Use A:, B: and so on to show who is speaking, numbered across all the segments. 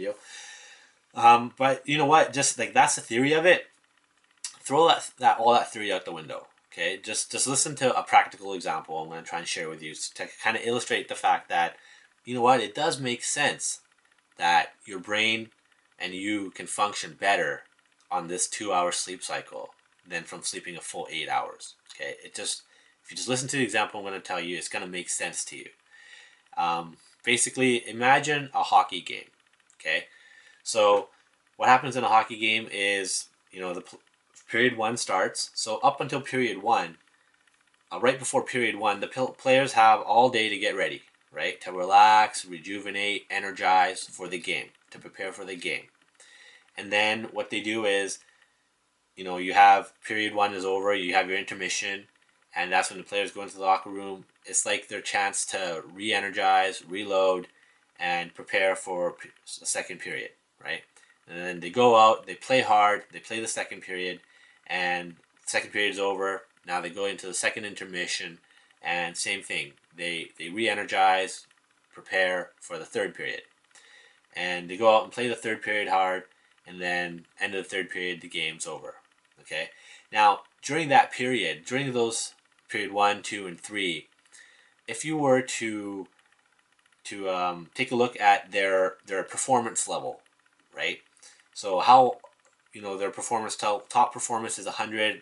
A: video. But you know what? Just like that's the theory of it. Throw all that theory out the window. Okay, just listen to a practical example I'm going to try and share with you to kind of illustrate the fact that you know what, it does make sense that your brain and you can function better on this 2 hour sleep cycle than from sleeping a full 8 hours. Okay, if you just listen to the example I'm going to tell you, it's going to make sense to you. Basically, imagine a hockey game. Okay, so what happens in a hockey game is, the period one starts. So up until period one, right before period one, the players have all day to get ready, right? To relax, rejuvenate, energize for the game, to prepare for the game. And then what they do is, you have period one is over, you have your intermission, and that's when the players go into the locker room. It's like their chance to re-energize, reload, and prepare for a second period, right? And then they go out, they play hard, they play the second period, and the second period is over. Now they go into the second intermission, and same thing. They re-energize, prepare for the third period. And they go out and play the third period hard, and then end of the third period, the game's over. Okay? Now, during that period, during those period 1, 2, and 3, if you were to take a look at their performance level, right? So how, their performance, top performance is 100,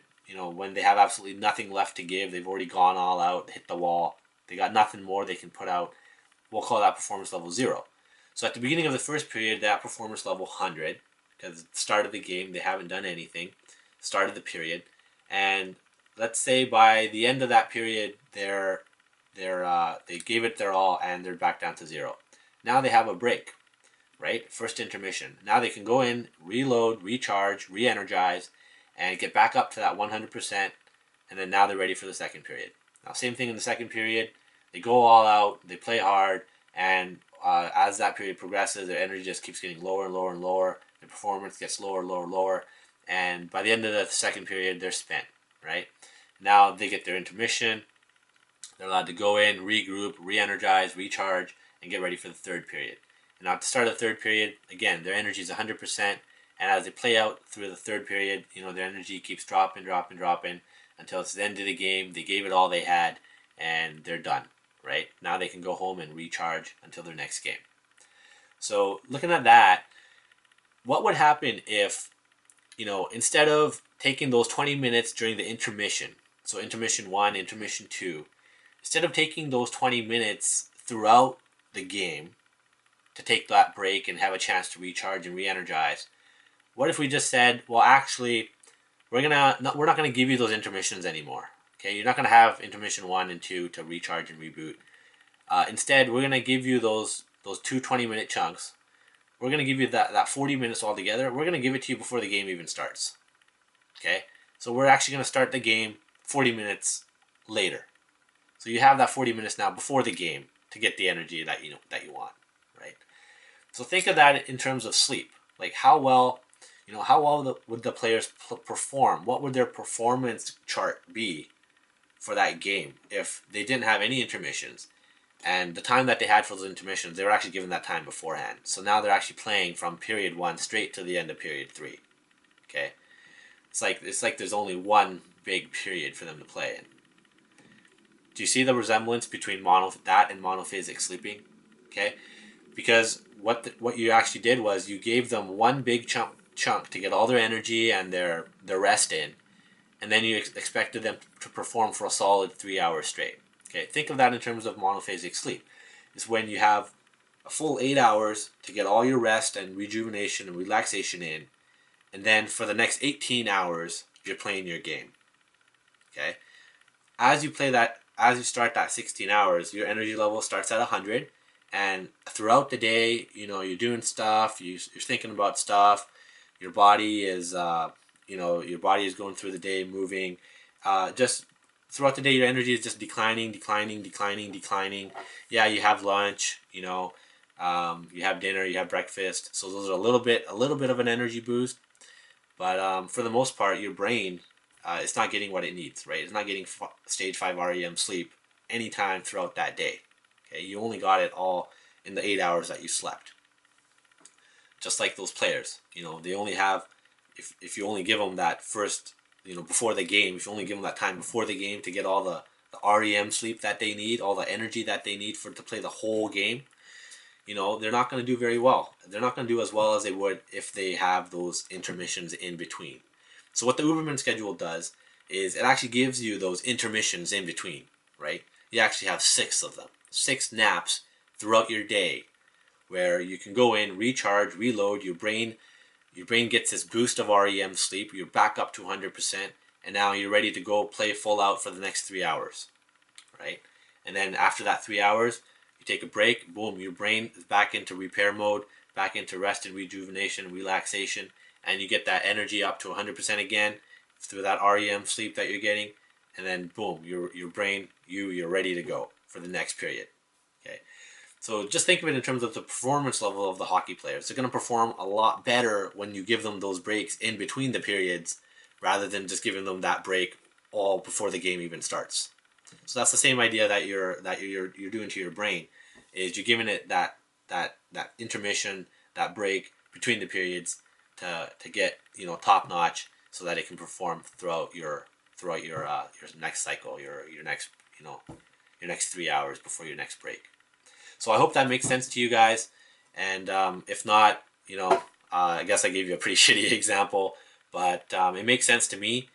A: when they have absolutely nothing left to give, they've already gone all out, hit the wall, they got nothing more they can put out, we'll call that performance level 0. So at the beginning of the first period, that performance level 100, because at the start of the game, they haven't done anything, start of the period, and let's say by the end of that period, they gave it their all and they're back down to 0. Now they have a break, right? First intermission. Now they can go in, reload, recharge, re-energize, and get back up to that 100%, and then now they're ready for the second period. Now same thing in the second period. They go all out, they play hard, and as that period progresses, their energy just keeps getting lower and lower and lower. Their performance gets lower, lower, lower, and by the end of the second period, they're spent, right? Now they get their intermission. They're allowed to go in, regroup, re-energize, recharge, and get ready for the third period. And now at the start of the third period, again, their energy is 100%, and as they play out through the third period, their energy keeps dropping, dropping, dropping, until it's the end of the game. They gave it all they had, and they're done, right? Now they can go home and recharge until their next game. So looking at that, what would happen if, instead of taking those 20 minutes during the intermission, so intermission 1, intermission 2, instead of taking those 20 minutes throughout the game to take that break and have a chance to recharge and re-energize, what if we just said, well, actually, we're not going to give you those intermissions anymore. Okay, you're not going to have intermission 1 and 2 to recharge and reboot. Instead, we're going to give you those 2 20-minute chunks. We're going to give you that 40 minutes altogether. We're going to give it to you before the game even starts. Okay, so we're actually going to start the game 40 minutes later. So you have that 40 minutes now before the game to get the energy that you want, right? So think of that in terms of sleep. Like how well would the players perform? What would their performance chart be for that game if they didn't have any intermissions? And the time that they had for those intermissions, they were actually given that time beforehand. So now they're actually playing from period 1 straight to the end of period 3. Okay, it's like there's only one big period for them to play in. Do you see the resemblance between that and monophasic sleeping? Okay, because what you actually did was you gave them one big chunk to get all their energy and their rest in, and then you expected them to perform for a solid 3 hours straight. Okay, think of that in terms of monophasic sleep. It's when you have a full 8 hours to get all your rest and rejuvenation and relaxation in, and then for the next 18 hours, you're playing your game. Okay, as you start that 16 hours, your energy level starts at 100, and throughout the day, you're doing stuff, you're thinking about stuff, your body is, your body is going through the day, moving, just throughout the day, your energy is just declining. Yeah, you have lunch, you have dinner, you have breakfast. So those are a little bit of an energy boost. But for the most part, your brain, it's not getting what it needs, right? It's not getting stage 5 REM sleep anytime throughout that day. Okay, you only got it all in the 8 hours that you slept. just like those players. They only have, if you only give them that first, before the game, if you only give them that time before the game to get all the REM sleep that they need, all the energy that they need to play the whole game, they're not going to do very well. They're not going to do as well as they would if they have those intermissions in between. So what the Uberman schedule does is it actually gives you those intermissions in between, right? You actually have 6 of them, 6 naps throughout your day, where you can go in, recharge, reload. Your brain gets this boost of REM sleep. You're back up to 100%, and now you're ready to go play full out for the next 3 hours, right? And then after that 3 hours, you take a break. Boom, your brain is back into repair mode, back into rest and rejuvenation, relaxation, and you get that energy up to 100% again through that REM sleep that you're getting. And then boom, your brain, you're ready to go for the next period. Okay. So just think of it in terms of the performance level of the hockey players. They're going to perform a lot better when you give them those breaks in between the periods rather than just giving them that break all before the game even starts. So that's the same idea that you're doing to your brain, is you're giving it that intermission, that break between the periods to get top notch, so that it can perform throughout your next cycle, your next your next 3 hours before your next break. So I hope that makes sense to you guys, and if not, I guess I gave you a pretty shitty example, but it makes sense to me.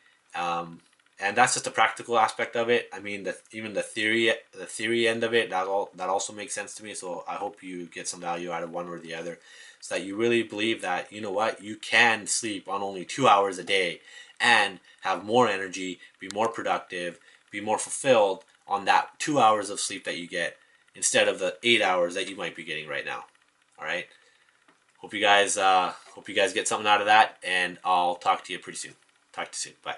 A: And that's just the practical aspect of it. I mean, even the theory end of it, that also makes sense to me. So I hope you get some value out of one or the other, so that you really believe that, you can sleep on only 2 hours a day and have more energy, be more productive, be more fulfilled on that 2 hours of sleep that you get, instead of the 8 hours that you might be getting right now. All right. Hope you guys get something out of that, and I'll talk to you pretty soon. Talk to you soon. Bye.